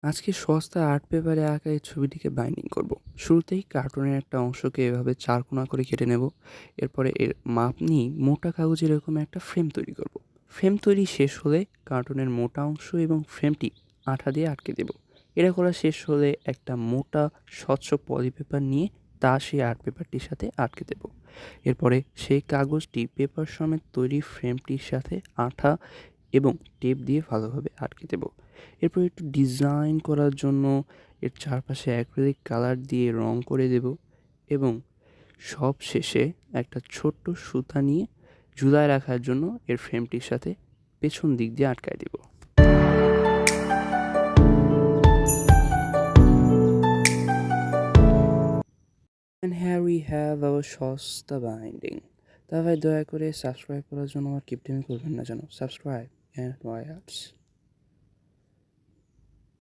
আজকে সস্তা আর্ট পেপারে আঁকা এই ছবিটিকে বাইন্ডিং করব। শুরুতেই কার্টুনের একটা অংশকে এভাবে চারকোনা করে কেটে নেব। এরপরে এর মাপ নিয়ে মোটা কাগজের এরকম একটা ফ্রেম তৈরি করব। ফ্রেম তৈরি শেষ হলে কার্টুনের মোটা অংশ এবং ফ্রেমটি আঠা দিয়ে আটকে দেব। এটা করা শেষ হলে একটা মোটা স্বচ্ছ পলি পেপার নিয়ে তা সেই আর্ট পেপারটির সাথে আটকে দেব। এরপরে সেই কাগজটি পেপার সমেত তৈরি ফ্রেমটির সাথে আঠা এবং টেপ দিয়ে ভালোভাবে আটকে দেব। এরপর একটু ডিজাইন করার জন্য এর চারপাশে অ্যাক্রিলিক কালার দিয়ে রং করে দেব এবং সব শেষে একটা ছোট্ট সুতা নিয়ে ঝুলায় রাখার জন্য এর ফ্রেমটির সাথে পেছন দিক দিয়ে আটকায় দেব। And here we have our সস্তা বাইন্ডিং। তা ভাই দয়া করে সাবস্ক্রাইব করার জন্য আমার কিপটেমি করবেন না যেন। Subscribe and Y arts.